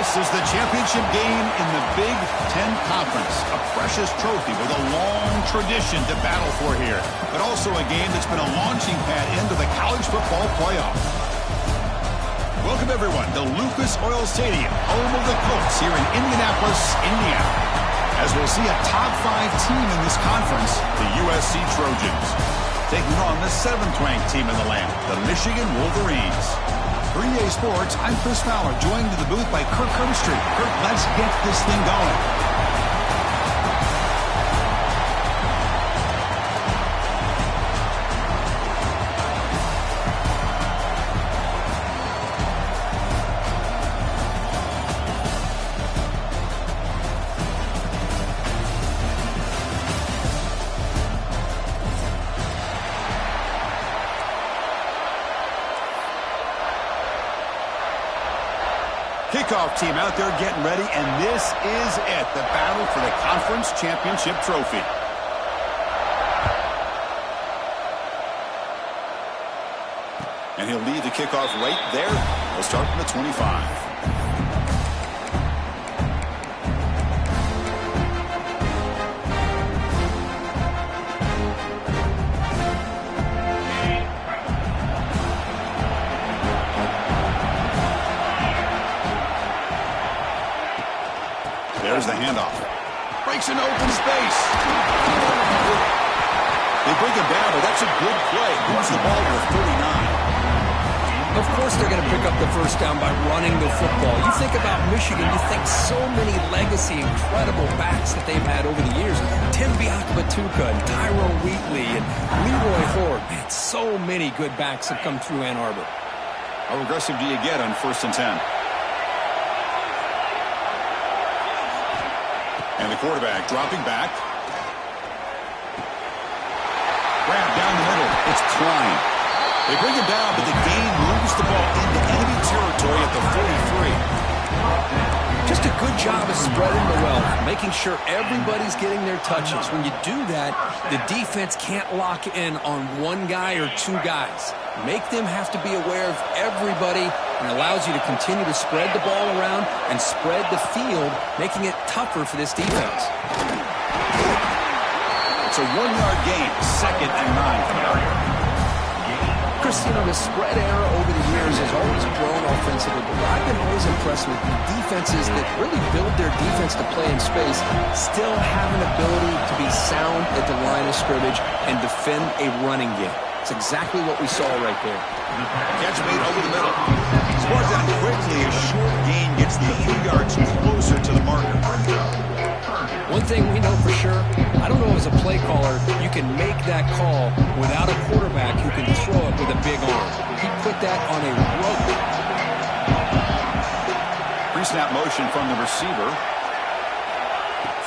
This is the championship game in the Big Ten Conference. A precious trophy with a long tradition to battle for here. But also a game that's been a launching pad into the college football playoff. Welcome, everyone, to Lucas Oil Stadium, home of the Colts here in Indianapolis, Indiana. As we'll see a top 5 team in this conference, the USC Trojans, taking on the 7th-ranked team in the land, the Michigan Wolverines. 3A Sports, I'm Chris Fowler, joined in the booth by Kirk Herbstreit. Kirk, let's get this thing going. Kickoff team out there getting ready, and this is it, the battle for the conference championship trophy. And he'll lead the kickoff right there. We'll start from the 25. There's the handoff. Breaks an open space. They bring him down, but that's a good play. Moves the ball to 39. Of course they're going to pick up the first down by running the football. You think about Michigan, you think so many legacy, incredible backs that they've had over the years. Tim Biakabatuka and Tyrone Wheatley and Leroy Horde. Man, so many good backs have come through Ann Arbor. How aggressive do you get on 1st and 10? And the quarterback dropping back. Grab down the middle. It's Klein. They bring him down, but the game moves the ball into enemy territory at the 43. Just a good job of spreading the wealth, making sure everybody's getting their touches. When you do that, the defense can't lock in on one guy or two guys. Make them have to be aware of everybody, and allows you to continue to spread the ball around and spread the field, making it tougher for this defense. It's a 1-yard gain, 2nd and 9 coming up. Chris, you know, the spread era over the years has always grown offensively, but I've been always impressed with the defenses that really build their defense to play in space, still have an ability to be sound at the line of scrimmage and defend a running game. It's exactly what we saw right there. Catch made over the middle. Scores down quickly. A short gain gets the 3 yards closer to the marker. One thing we know for sure, I don't know as a play caller, you can make that call without a quarterback who can throw it with a big arm. He put that on a rope. Pre-snap motion from the receiver.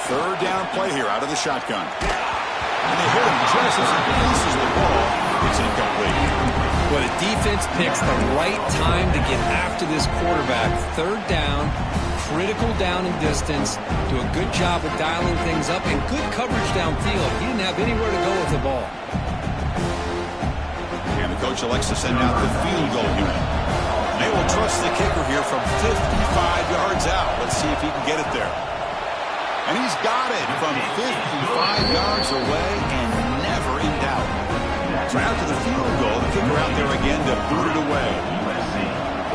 3rd down play here out of the shotgun. And they hit him just as he releases the ball. It's incomplete. Well, the defense picks the right time to get after this quarterback. 3rd down, critical down and distance. Do a good job of dialing things up and good coverage downfield. He didn't have anywhere to go with the ball. And the coach elects to send out the field goal unit. They will trust the kicker here from 55 yards out. Let's see if he can get it there. And he's got it from 55 yards away and never in doubt. So after the field goal, the kicker out there again to boot it away.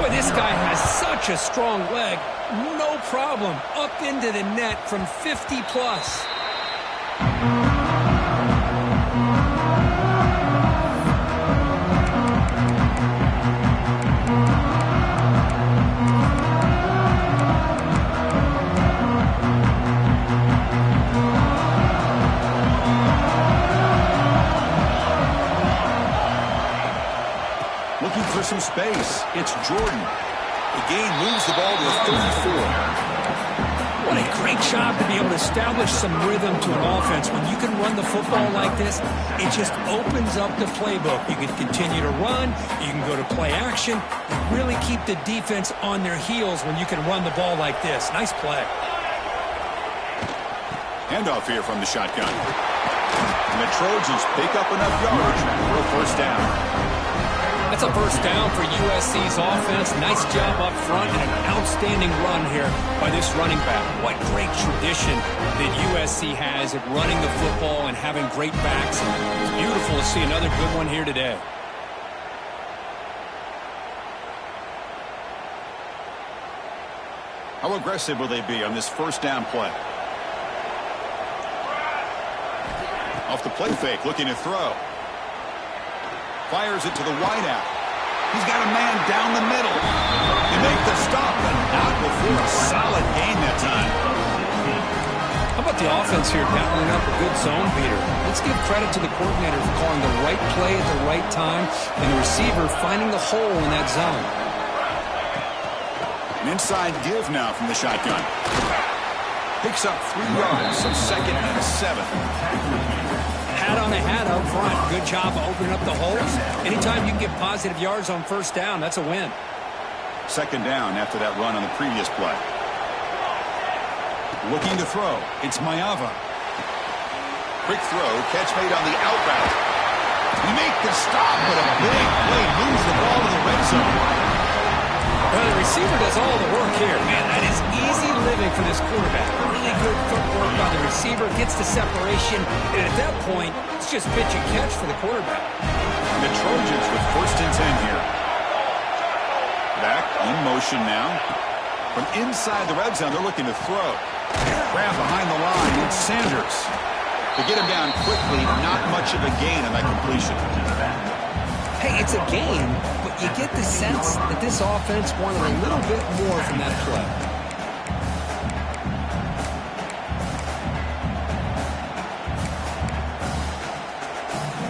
Boy, this guy has such a strong leg. No problem. Up into the net from 50 plus. Looking for some space. It's Jordan. The gain moves the ball to a 34. What a great job to be able to establish some rhythm to an offense. When you can run the football like this, it just opens up the playbook. You can continue to run. You can go to play action. You really keep the defense on their heels when you can run the ball like this. Nice play. Handoff here from the shotgun. And the Trojans pick up enough yards for a 1st down. That's a first down for USC's offense. Nice job up front and an outstanding run here by this running back. What great tradition that USC has at running the football and having great backs. It's beautiful to see another good one here today. How aggressive will they be on this first down play? Off the play fake, looking to throw. Fires it to the wideout. He's got a man down the middle. They make the stop, but not before a solid gain that time. How about the offense here dialing up a good zone beater? Let's give credit to the coordinator for calling the right play at the right time and the receiver finding the hole in that zone. An inside give now from the shotgun. Picks up 3 yards, so 2nd and 7. Hat on a hat up front. Good job of opening up the holes. Anytime you can get positive yards on first down, that's a win. 2nd down after that run on the previous play. Looking to throw. It's Mayava. Quick throw. Catch made on the out route. We make the stop, but a big play moves the ball to the red zone. Well, the receiver does all the work here. Man, that is easy living for this quarterback. Really good footwork by the receiver, gets the separation, and at that point, it's just pitch and catch for the quarterback. The Trojans with 1st and 10 here. Back in motion now. From inside the red zone, they're looking to throw. Grab behind the line, it's Sanders. To get him down quickly, not much of a gain on that completion. Hey, it's a game, but you get the sense that this offense wanted a little bit more from that play.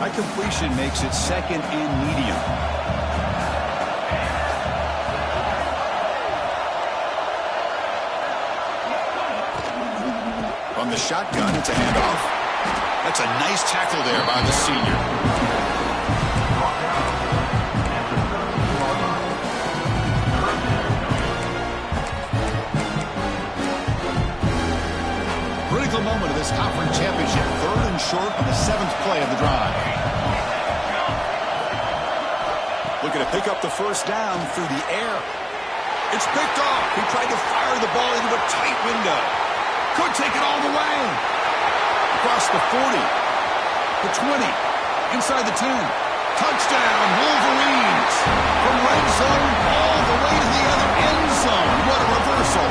That completion makes it 2nd and medium. From the shotgun, it's a handoff. That's a nice tackle there by the senior. Critical moment of this conference championship. 3rd and short on the 7th play of the drive. Looking to pick up the first down through the air. It's picked off. He tried to fire the ball into a tight window. Could take it all the way. Across the 40. The 20. Inside the 10. Touchdown, Wolverines. From red zone all the way to the other end zone. What a reversal.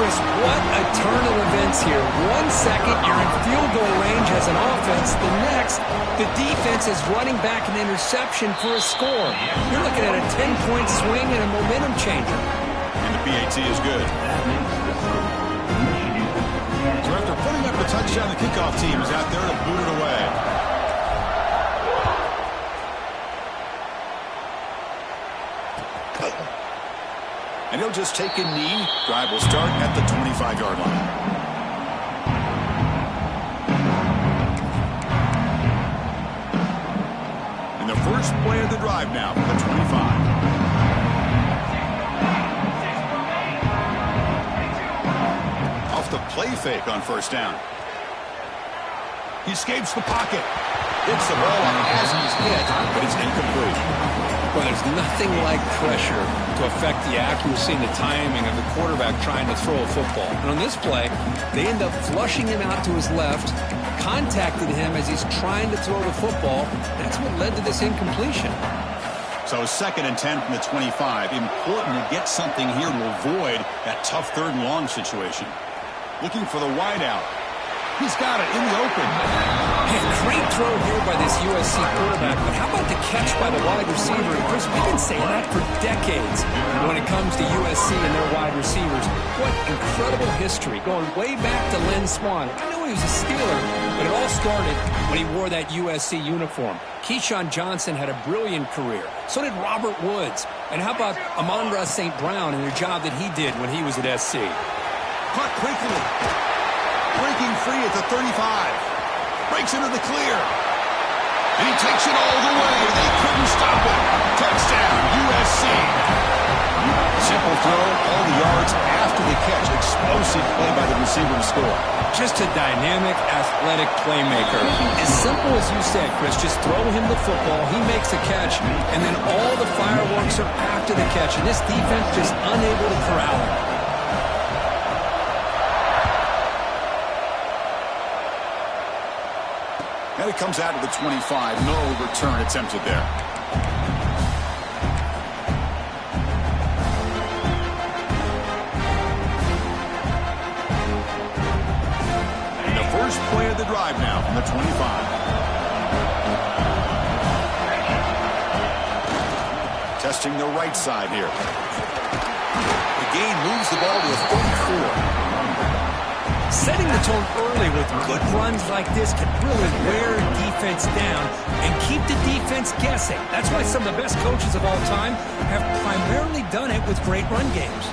Chris, what a turn of events here. 1 second, you're in field goal range as an offense. The next, the defense is running back an interception for a score. You're looking at a 10-point swing and a momentum changer. And the PAT is good. So after putting up the touchdown, the kickoff team is out there to boot it away. And he'll just take a knee. Drive will start at the 25-yard line. And the first play of the drive now from the 25. Off the play fake on first down. He escapes the pocket. Hits the ball as he's hit, but it's incomplete. Well, there's nothing like pressure to affect the accuracy and the timing of the quarterback trying to throw a football. And on this play, they end up flushing him out to his left, contacted him as he's trying to throw the football. That's what led to this incompletion. So 2nd and 10 from the 25. Important to get something here to avoid that tough 3rd and long situation. Looking for the wideout. He's got it in the open. Hey, great throw here by this USC quarterback, but how about the catch by the wide receiver? And Chris, we've been saying that for decades when it comes to USC and their wide receivers. What incredible history, going way back to Lynn Swann. I know he was a Steeler, but it all started when he wore that USC uniform. Keyshawn Johnson had a brilliant career. So did Robert Woods. And how about Amon-Ra St. Brown and the job that he did when he was at SC? Caught quickly. Breaking free at the 35. Breaks into the clear. And he takes it all the way. They couldn't stop him. Touchdown, USC. Simple throw, all the yards after the catch. Explosive play by the receiver to score. Just a dynamic, athletic playmaker. As simple as you said, Chris, just throw him the football, he makes a catch, and then all the fireworks are after the catch. And this defense just unable to corral him. And it comes out to the 25. No return attempted there. First play of the drive now from the 25. Testing the right side here. The gain moves the ball to the 34. Setting the tone early with good runs like this can really wear a defense down and keep the defense guessing. That's why some of the best coaches of all time have primarily done it with great run games.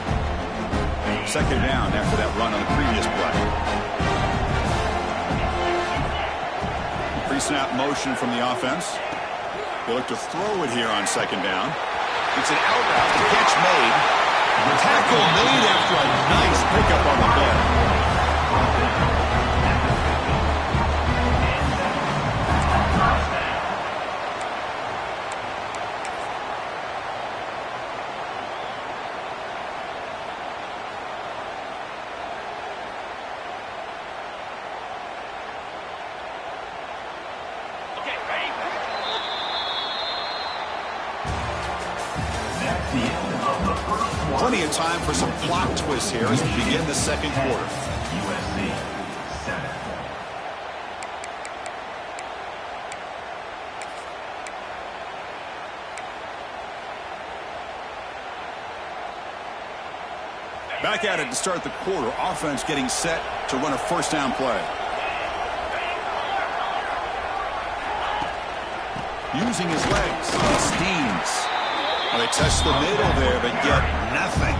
Second down after that run on the previous play. Pre-snap motion from the offense. They look to throw it here on second down. It's an out route. The catch made. Tackle made after a nice pickup on the play. Plenty of time for some plot twists here as we begin the second quarter. USC 7. Back at it to start the quarter. Offense getting set to run a first down play. Using his legs. Steams. Well, they touch the middle there, but get nothing.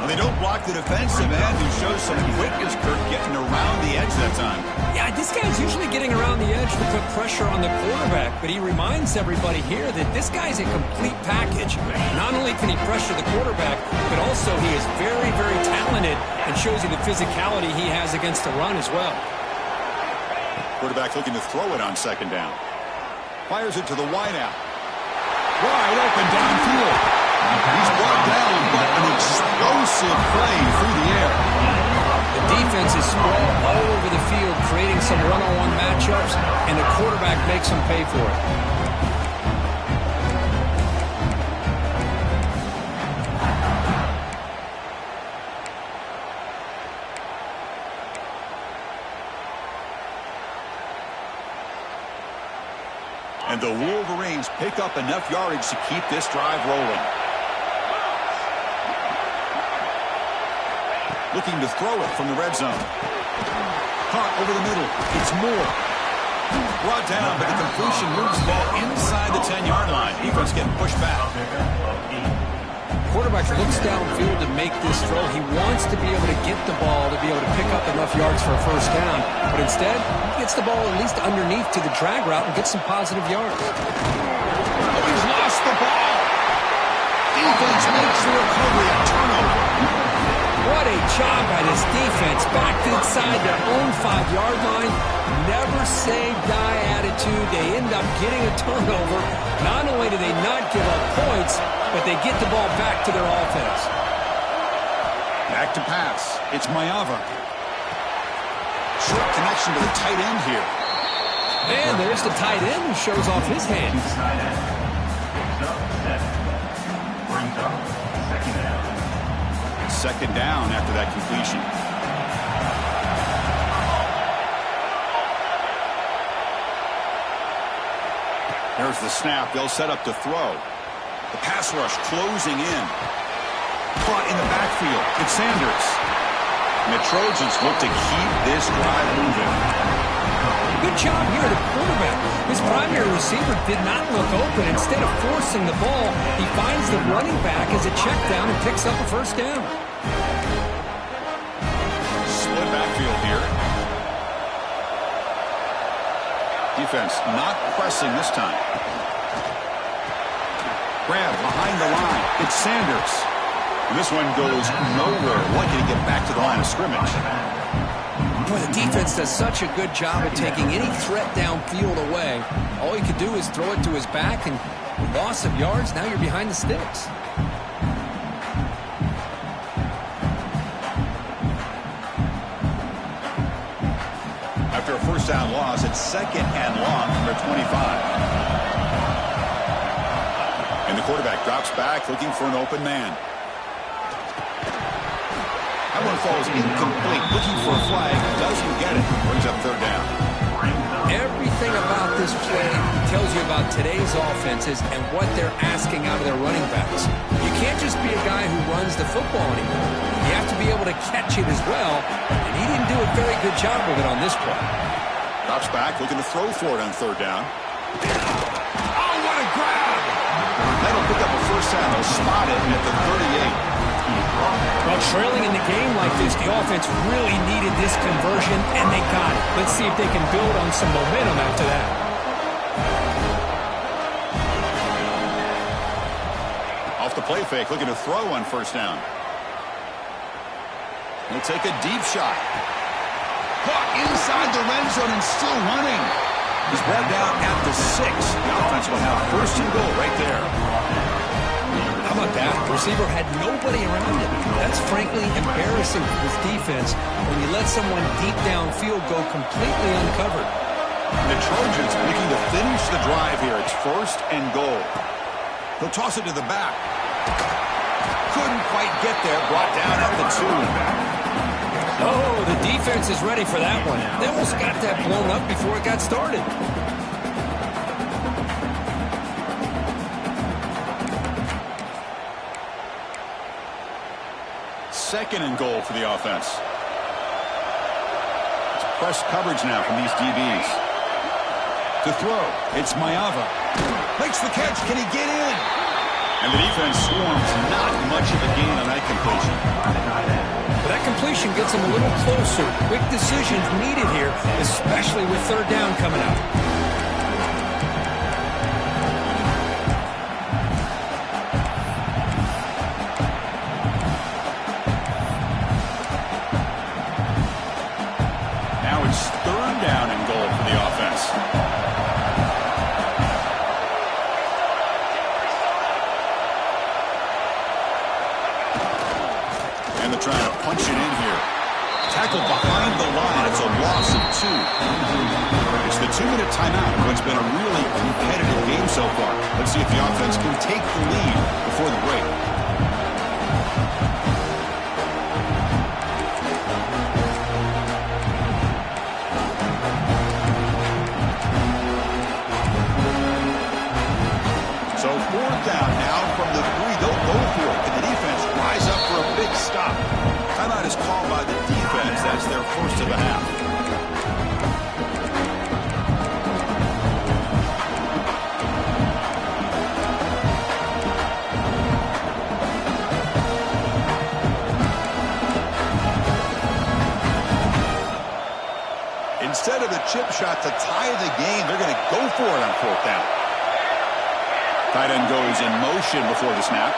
Well, they don't block the defensive end, who shows some quickness, Kirk, getting around the edge that time. Yeah, this guy's usually getting around the edge to put pressure on the quarterback, but he reminds everybody here that this guy's a complete package. Not only can he pressure the quarterback, but also he is very, very talented and shows you the physicality he has against the run as well. Quarterback looking to throw it on second down. Fires it to the wideout. Wide open downfield. He's brought down, but an explosive play through the air. The defense is spread all over the field, creating some one-on-one matchups, and the quarterback makes them pay for it. And the Wolverines pick up enough yardage to keep this drive rolling. Looking to throw it from the red zone. Caught over the middle. It's Moore. Brought down, but the completion moves the ball inside the 10-yard line. Defense getting pushed back. Quarterback looks downfield to make this throw. He wants to be able to get the ball to be able to pick up enough yards for a first down. But instead, he gets the ball at least underneath to the drag route and gets some positive yards. Oh, he's lost the ball. Defense makes the recovery, a turnover. What a job by this defense. Back inside their own 5-yard line. Never say die attitude. They end up getting a turnover. Not only do they not give up points, but they get the ball back to their offense. Back to pass. It's Mayava. Short connection to the tight end here. And there's the tight end who shows off his hands. Second down after that completion. There's the snap. They'll set up to throw. The pass rush closing in. Caught in the backfield. It's Sanders. And the Trojans look to keep this drive moving. Good job here, the quarterback. His primary receiver did not look open. Instead of forcing the ball, he finds the running back as a check down and picks up a first down. Split backfield here. Defense not pressing this time. Grab behind the line. It's Sanders. And this one goes nowhere. Lucky to get back to the line of scrimmage. Boy, the defense does such a good job of taking any threat downfield away. All you could do is throw it to his back, and loss of yards, now you're behind the sticks. After a first down loss, it's 2nd and long from their 25. And the quarterback drops back looking for an open man. That one falls incomplete, looking for a flag, doesn't get it, brings up 3rd down. Everything about this play tells you about today's offenses and what they're asking out of their running backs. You can't just be a guy who runs the football anymore. You have to be able to catch it as well, and he didn't do a very good job with it on this play. Drops back, looking to throw for it on 3rd down. Oh, what a grab! That'll pick up a first down. They'll spot it at the 38. Well, trailing in the game like this, the offense really needed this conversion, and they got it. Let's see if they can build on some momentum after that. Off the play fake, looking to throw on 1st down. He'll take a deep shot. Caught inside the red zone and still running. He's brought down at the 6. The offense will have 1st and goal right there. How about that? The receiver had nobody around him. That's frankly embarrassing for this defense when you let someone deep downfield go completely uncovered. The Trojans looking to finish the drive here. It's 1st and goal. He'll toss it to the back. Couldn't quite get there. Brought down at the 2. Oh, the defense is ready for that one. They almost got that blown up before it got started. 2nd and goal for the offense. It's press coverage now from these DBs. To throw, it's Mayava. Makes the catch. Can he get in? And the defense swarms. Not much of a gain on that completion. But that completion gets him a little closer. Quick decisions needed here, especially with 3rd down coming up. Trying to punch it in here. Tackled behind the line. It's a loss of 2. It's the 2-minute timeout of what's been a really competitive game so far. Let's see if the offense can take the lead before the break. So 4th down now from the 3. They'll go for it. Can the defense rise up for a big stop? Timeout is called by the defense. That's their 1st of the half. Instead of the chip shot to tie the game, they're going to go for it on 4th down. Tight end goes in motion before the snap.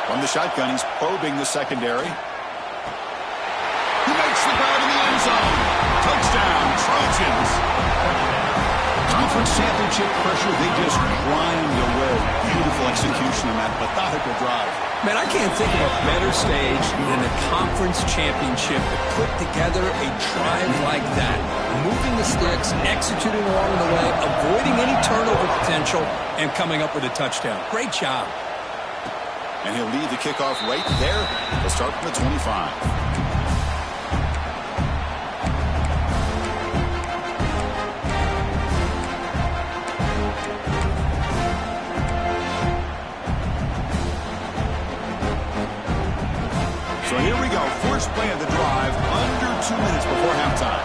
From the shotgun, he's probing the secondary. He makes the grab in the end zone. Touchdown, Trojans. Conference championship pressure, they just grind away. Beautiful execution on that methodical drive. Man, I can't think of a better stage than the conference championship to put together a drive like that. Moving the sticks, executing along the way, avoiding any turnover potential, and coming up with a touchdown. Great job. And he'll lead the kickoff right there. They'll start from the 25. So here we go. First play of the drive, under 2 minutes before halftime.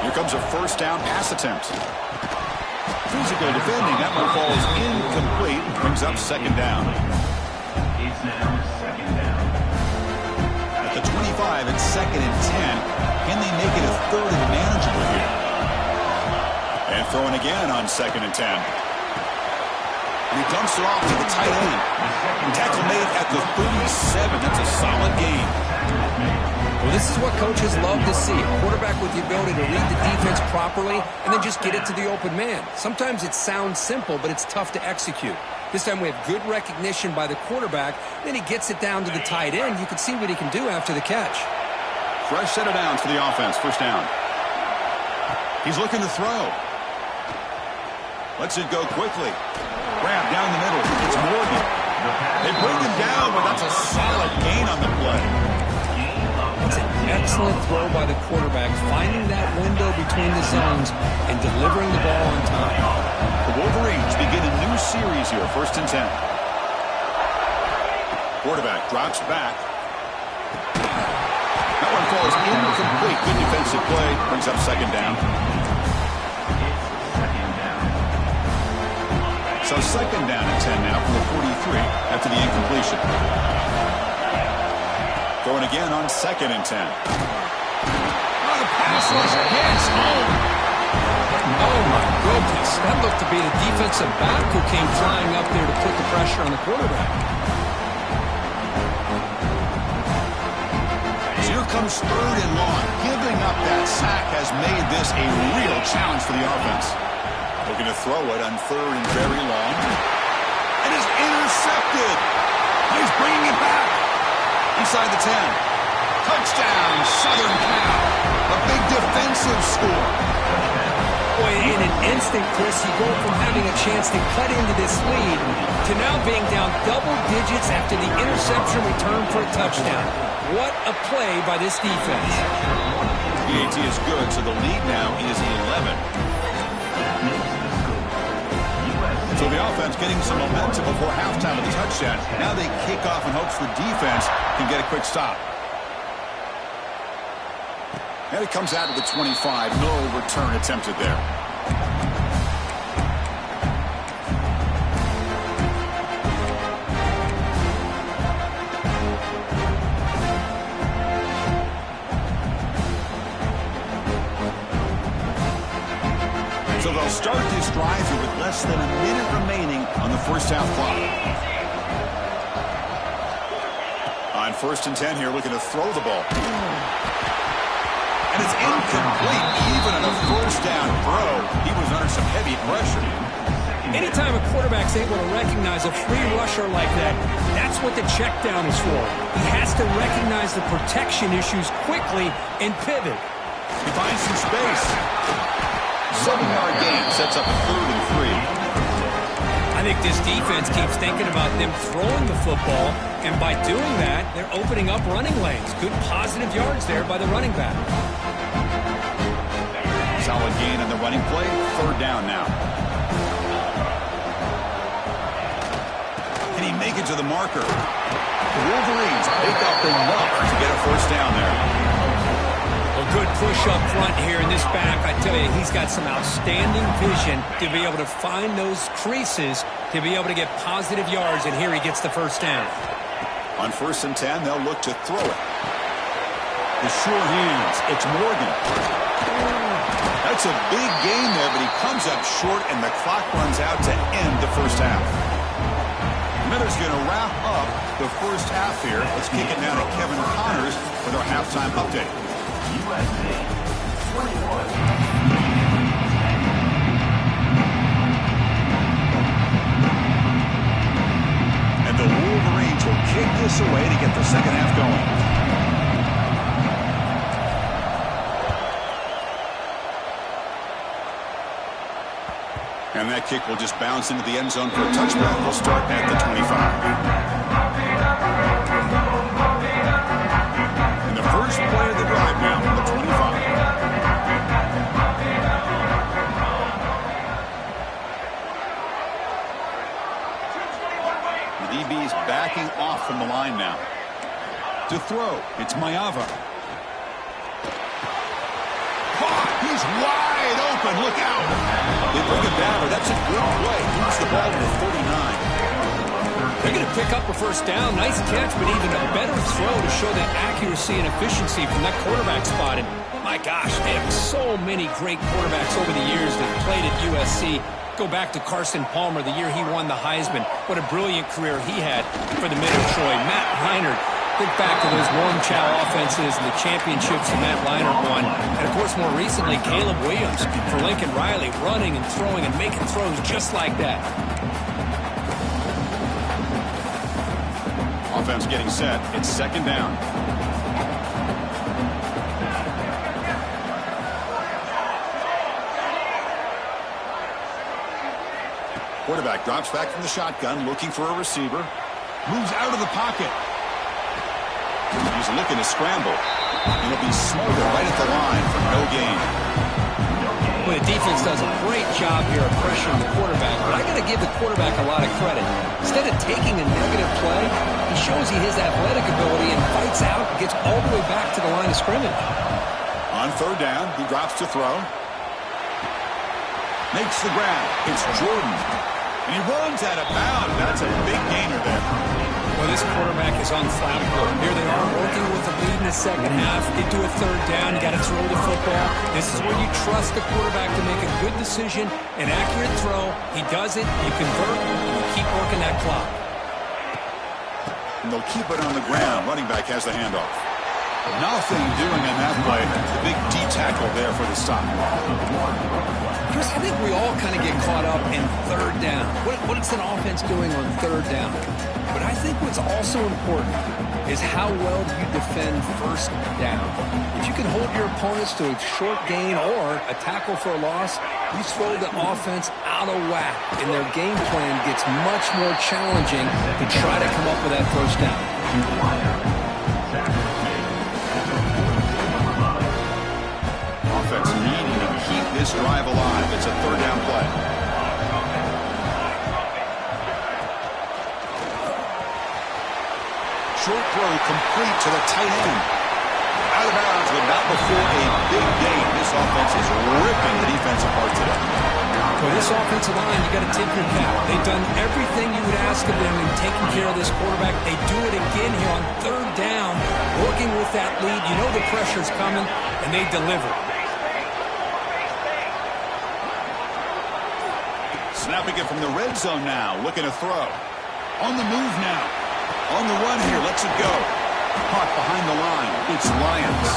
Here comes a first down pass attempt. Physical defending. That one falls incomplete. Brings up 2nd down. At the 25, it's 2nd and 10. Can they make it a 3rd and manageable here? And throwing again on 2nd and 10. And he dumps it off to the tight end. Tackle made at the 37. That's a solid gain. This is what coaches love to see. A quarterback with the ability to read the defense properly and then just get it to the open man. Sometimes it sounds simple, but it's tough to execute. This time we have good recognition by the quarterback. Then he gets it down to the tight end. You can see what he can do after the catch. Fresh set of downs for the offense. First down. He's looking to throw. Lets it go quickly. Grab down the middle. It's Morgan. They bring him down, but that's a solid gain on the play. It's an excellent throw by the quarterback, finding that window between the zones and delivering the ball on time. The Wolverines begin a new series here, 1st and 10. Quarterback drops back. That one falls incomplete. Good defensive play. Brings up 2nd down. So 2nd down and 10 now from the 43 after the incompletion. Going again on 2nd and 10. Oh, the pass rush hits home. Oh, my goodness. That looked to be the defensive back who came flying up there to put the pressure on the quarterback. Here comes 3rd and long. Giving up that sack has made this a real challenge for the offense. Looking to throw it on 3rd and very long. And is intercepted. He's bringing it back. Inside the 10. Touchdown, Southern Cal. A big defensive score. Boy, in an instant, Chris, you go from having a chance to cut into this lead to now being down double digits after the interception return for a touchdown. What a play by this defense. PAT is good, so the lead now is 11. So the offense getting some momentum before halftime with a touchdown. Now they kick off in hopes the defense can get a quick stop. And it comes out of the 25. No return attempted there. So they'll start this drive here with less than a minute remaining on the 1st half clock. On 1st and 10 here, looking to throw the ball. And it's incomplete. Even on a 1st down throw, he was under some heavy pressure. Anytime a quarterback's able to recognize a free rusher like that, that's what the check down is for. He has to recognize the protection issues quickly and pivot. He finds some space. 7-yard gain sets up a 3rd and 3. I think this defense keeps thinking about them throwing the football, and by doing that, they're opening up running lanes. Good positive yards there by the running back. Solid gain on the running play. 3rd down now. Can he make it to the marker? The Wolverines pick up enough to get a 1st down there. A good push up front here in this back. I tell you, he's got some outstanding vision to be able to find those creases, to be able to get positive yards, and here he gets the 1st down. On 1st and 10, they'll look to throw it. The sure hands. It's Morgan. That's a big gain there, but he comes up short, and the clock runs out to end the 1st half. Miller's going to wrap up the 1st half here. Let's kick it down to Kevin Connors with our halftime update. USC 21. And the Wolverines will kick this away to get the 2nd half going. And that kick will just bounce into the end zone for a touchback. We'll start at the 25. And the first play of the drive now from the 25. The DB is backing off from the line now. To throw, it's Mayava. He's wide open. Look out. They bring it down, but that's a good play. Moves the ball to the 39. They're going to pick up a 1st down. Nice catch, but even a better throw to show the accuracy and efficiency from that quarterback spot. And my gosh, they have so many great quarterbacks over the years that played at USC. Go back to Carson Palmer, the year he won the Heisman. What a brilliant career he had for the men of Troy. Matt Reinhardt, Think back to those warm chow offenses and the championships that Matt Leinart won. And, of course, more recently, Caleb Williams for Lincoln Riley, running and throwing and making throws just like that. Offense getting set. It's second down. Quarterback drops back from the shotgun, looking for a receiver. Moves out of the pocket. He's looking to scramble. And he'll be smothered right at the line for no gain. Well, the defense does a great job here of pressuring the quarterback, but I got to give the quarterback a lot of credit. Instead of taking a negative play, he shows he has athletic ability and fights out and gets all the way back to the line of scrimmage. On third down, he drops to throw. Makes the grab. It's Jordan. And he runs out of bounds. That's a big gainer there. Well, this quarterback is unflappable. Here they are working with the lead in the second half. Get to a third down. You got to throw the football. This is where you trust the quarterback to make a good decision, an accurate throw. He does it. You convert, and you keep working that clock. And they'll keep it on the ground. Running back has the handoff. Nothing doing on that play. The big D tackle there for the stop. Chris, I think we all kind of get caught up in third down. What is an offense doing on third down? But I think what's also important is how well do you defend first down. If you can hold your opponents to a short gain or a tackle for a loss, you throw the offense out of whack, and their game plan gets much more challenging to try to come up with that first down. Offense needing to keep this drive alive. It's a third down play. Short throw complete to the tight end. Out of bounds, but not before a big gain. This offense is ripping the defense apart today. For this offensive line, you got to tip your cap. They've done everything you would ask of them in taking care of this quarterback. They do it again here on third down, working with that lead. You know the pressure's coming, and they deliver. Snapping it from the red zone now, looking to throw. On the move now. On the run here, lets it go. Caught behind the line. It's Lyons.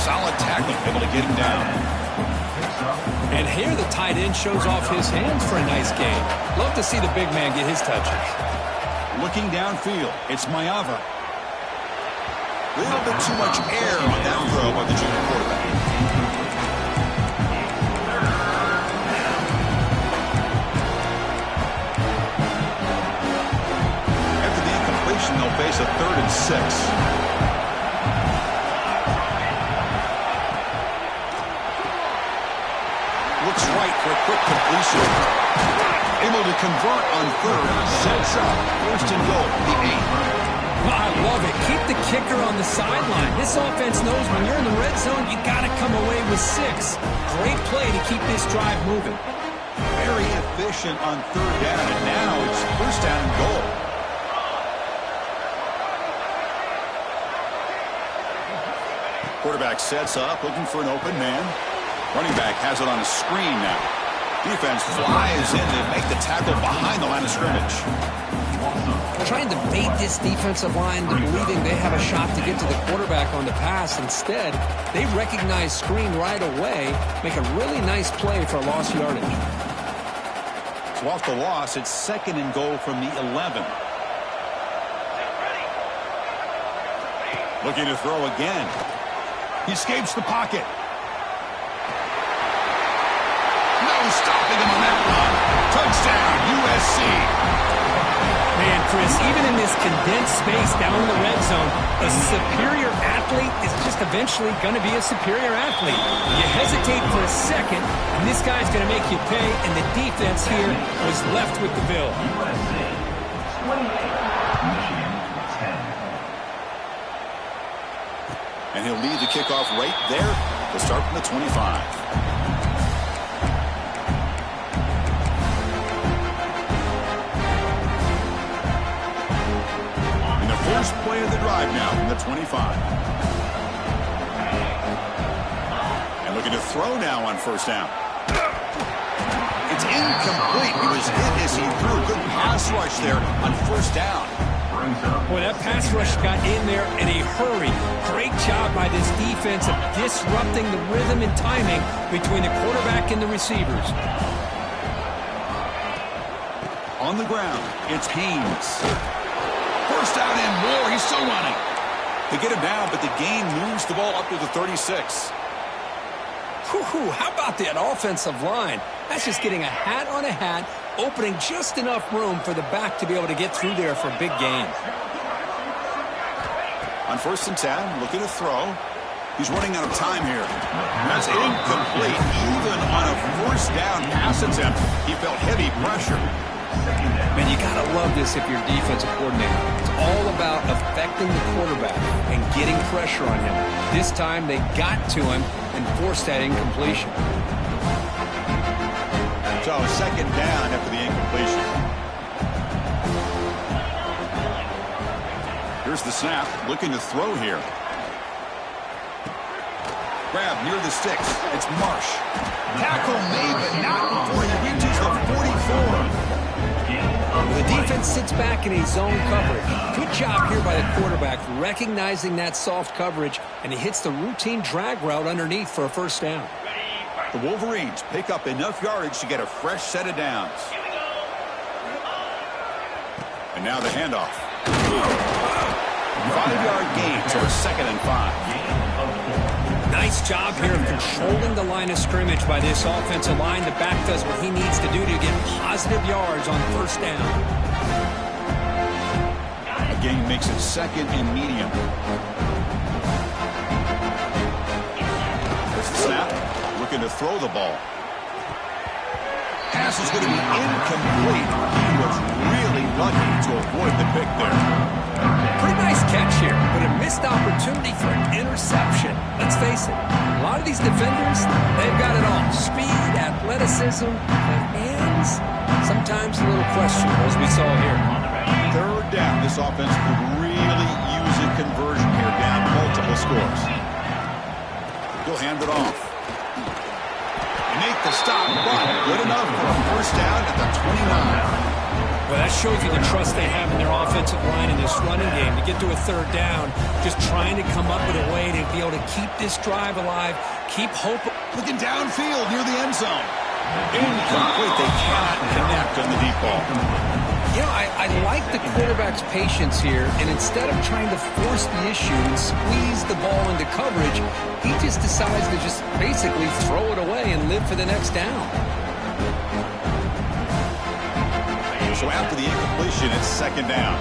Solid tackle, able to get him down. And here the tight end shows off his hands for a nice game. Love to see the big man get his touches. Looking downfield, it's Mayava. A little bit too much air on that throw by the junior quarterback. They'll face a 3rd and 6. Looks right for a quick completion. Able to convert on 3rd. Sets up 1st and goal, the 8. I love it. Keep the kicker on the sideline. This offense knows when you're in the red zone, you got to come away with 6. Great play to keep this drive moving. Very efficient on 3rd down, and now it's 1st down and goal. Quarterback sets up, looking for an open man. Running back has it on a screen now. Defense flies in to make the tackle behind the line of scrimmage. Trying to bait this defensive line to believing they have a shot to get to the quarterback on the pass. Instead, they recognize screen right away, make a really nice play for a lost yardage. So off the loss, it's 2nd and goal from the 11. Looking to throw again. He escapes the pocket. No stopping him on that run. Touchdown, USC. Man, Chris, even in this condensed space down in the red zone, a superior athlete is just eventually going to be a superior athlete. You hesitate for a second, and this guy's going to make you pay, and the defense here was left with the bill. And he'll lead the kickoff right there to start from the 25. And the first play of the drive now from the 25. And looking to throw now on 1st down. It's incomplete. He was hit as he threw a good pass rush there on 1st down. Boy, that pass rush got in there in a hurry. Great job by this defense of disrupting the rhythm and timing between the quarterback and the receivers. On the ground, it's Haynes. First down and more. He's still running. They get him down, but the gain moves the ball up to the 36. Whew, how about that offensive line? That's just getting a hat on a hat, opening just enough room for the back to be able to get through there for a big gain. On 1st and 10, looking to throw. He's running out of time here. That's incomplete. Even on a 1st down pass attempt, he felt heavy pressure. Man, you got to love this if you're a defensive coordinator. It's all about affecting the quarterback and getting pressure on him. This time, they got to him and forced that incompletion. So, 2nd down after the incompletion. Here's the snap, looking to throw here. Grab near the sticks. It's Marsh. Tackle made, but not before he reaches the 44. The defense sits back in a zone coverage. Good job here by the quarterback, recognizing that soft coverage, and he hits the routine drag route underneath for a 1st down. The Wolverines pick up enough yardage to get a fresh set of downs. And now the handoff. 5-yard gain, so a 2nd and 5. Nice job here of controlling the line of scrimmage by this offensive line. The back does what he needs to do to get positive yards on 1st down. A gain makes it 2nd and medium. There's the snap. Looking to throw the ball. Pass is going to be incomplete. He was really lucky to avoid the pick there. Pretty nice catch here, but a missed opportunity for an interception. Let's face it, a lot of these defenders, they've got it all. Speed, athleticism, but hands, sometimes a little questionable, as we saw here. 3rd down, this offense could really use a conversion here, down multiple scores. He'll hand it off. Make the stop, but good enough for a 1st down at the 29. Well, that shows you the trust they have in their offensive line in this running game. To get to a 3rd down, just trying to come up with a way to be able to keep this drive alive, keep hope. Looking downfield near the end zone. Incomplete. They cannot connect on the deep ball. You know, I like the quarterback's patience here, and instead of trying to force the issue and squeeze the ball into coverage, he just decides to just basically throw it away and live for the next down. So after the incompletion, it's 2nd down.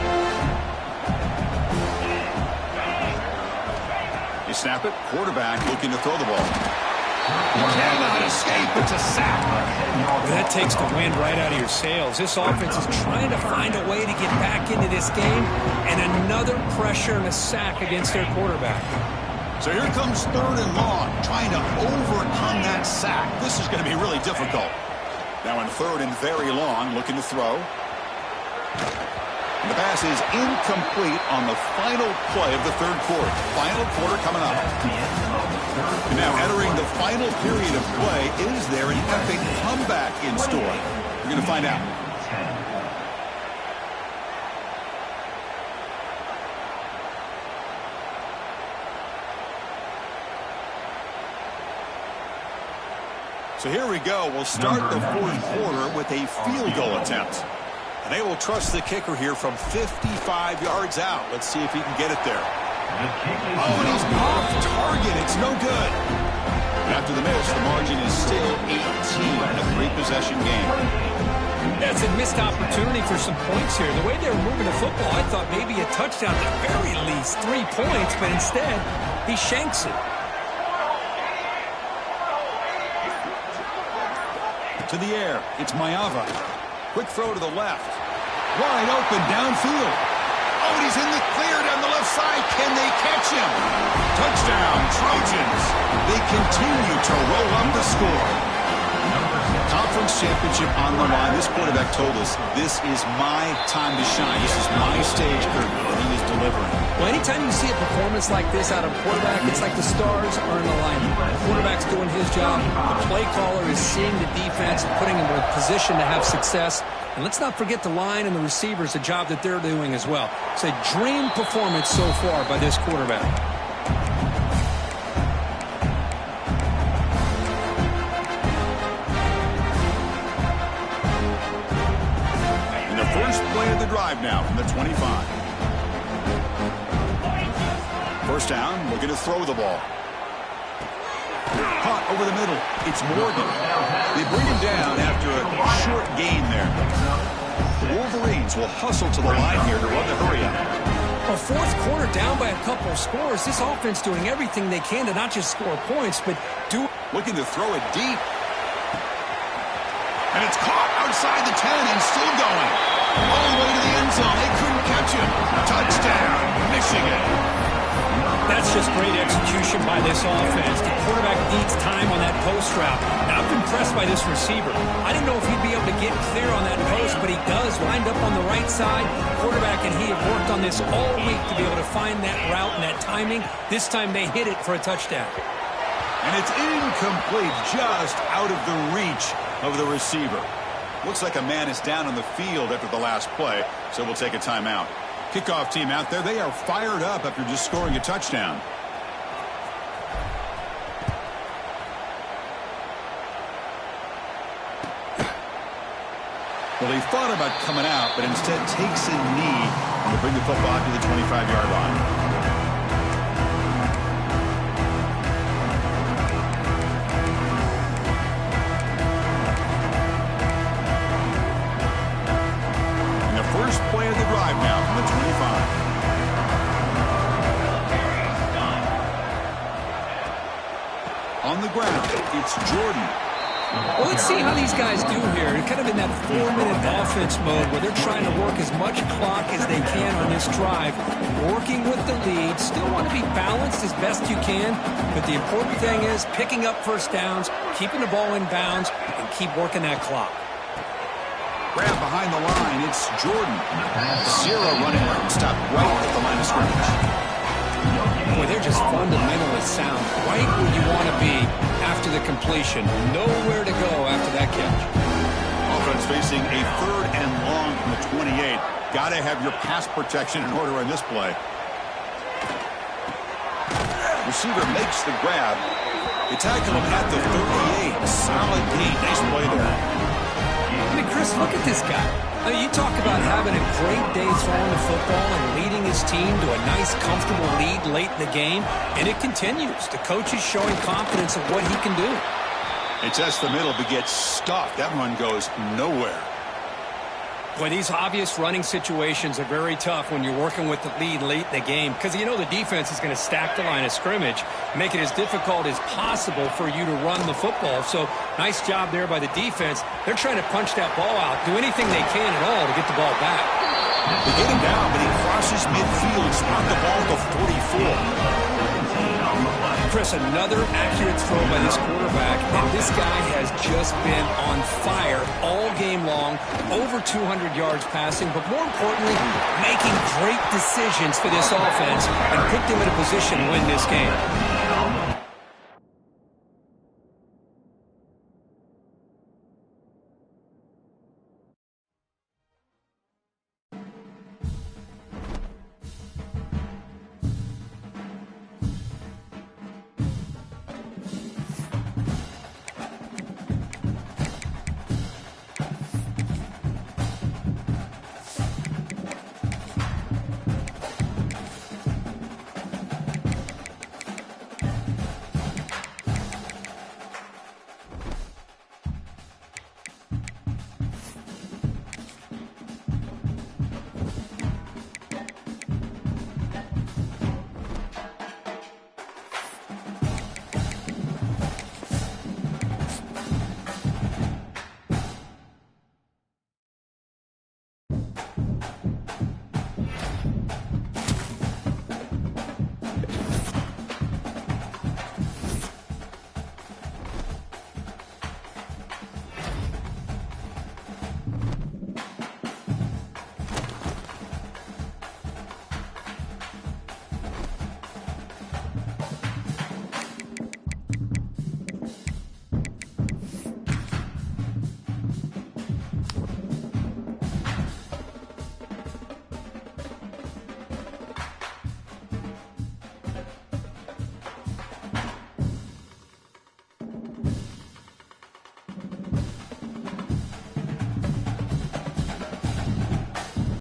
You snap it, quarterback looking to throw the ball. Cannot escape, it's a sack. Well, that takes the wind right out of your sails. This offense is trying to find a way to get back into this game, and another pressure and a sack against their quarterback. So here comes 3rd and long, trying to overcome that sack. This is going to be really difficult. Now in 3rd and very long, looking to throw. And the pass is incomplete on the final play of the 3rd quarter. Final quarter coming up. And now entering the final period of play, is there an epic comeback in store? We're going to find out. So here we go. We'll start the 4th quarter with a field goal attempt. And they will trust the kicker here from 55 yards out. Let's see if he can get it there. Oh, and he's off target. It's no good. After the miss, the margin is still 18, a 3-possession game. That's a missed opportunity for some points here. The way they were moving the football, I thought maybe a touchdown at the very least, 3 points, but instead, he shanks it. To the air, it's Mayava. Quick throw to the left. Wide open downfield. Oh, and he's in the clear down the left side. Can they catch him? Touchdown, Trojans. They continue to roll up the score. Conference championship on the line. This quarterback told us, this is my time to shine. This is my stage curtain, and he is delivering. Well, anytime you see a performance like this out of a quarterback, it's like the stars are in alignment. The quarterback's doing his job. The play caller is seeing the defense and putting him in a position to have success. And let's not forget the line and the receivers, the job that they're doing as well. It's a dream performance so far by this quarterback. And the first play of the drive now from the 25. First down, looking to throw the ball. Caught over the middle. It's Morgan. They bring him down after a short gain there. The Wolverines will hustle to the line here to run the hurry up. A fourth quarter down by a couple of scores. This offense doing everything they can to not just score points, but do... Looking to throw it deep. And it's caught outside the 10 and still going. All the way to the end zone. They couldn't catch him. Touchdown, Michigan. That's just great execution by this offense. The quarterback needs time on that post route. Now, I'm impressed by this receiver. I didn't know if he'd be able to get clear on that post, but he does. Lined up on the right side. Quarterback and he have worked on this all week to be able to find that route and that timing. This time they hit it for a touchdown. And it's incomplete, just out of the reach of the receiver. Looks like a man is down on the field after the last play, so we'll take a timeout. Kickoff team out there, they are fired up after just scoring a touchdown. Well, he thought about coming out, but instead takes a knee to bring the football to the 25-yard line. First play of the drive now from the 25. On the ground, it's Jordan. Well, let's see how these guys do here. They're kind of in that 4-minute offense mode where they're trying to work as much clock as they can on this drive, working with the lead. Still want to be balanced as best you can, but the important thing is picking up first downs, keeping the ball in bounds, and keep working that clock. Grab behind the line, it's Jordan. Zero running room, stopped right at the line of scrimmage. Boy, they're just fundamentally sound. Right where you want to be after the completion. Nowhere to go after that catch. Offense facing a 3rd and long from the 28. Got to have your pass protection in order in this play. Receiver makes the grab. They tackle him at the 38. Solid gain. Nice play there. I mean, Chris, look at this guy. I mean, you talk about having a great day throwing the football and leading his team to a nice, comfortable lead late in the game, and it continues. The coach is showing confidence of what he can do. It's just the middle, but gets stuffed. That run goes nowhere. Boy, these obvious running situations are very tough when you're working with the lead late in the game because you know the defense is going to stack the line of scrimmage, make it as difficult as possible for you to run the football. So nice job there by the defense. They're trying to punch that ball out, do anything they can at all to get the ball back. They get him down, but he crosses midfield, spot the ball at the 44. Chris, another accurate throw by this quarterback, and this guy has just been on fire all game long, over 200 yards passing, but more importantly, making great decisions for this offense and put them in a position to win this game.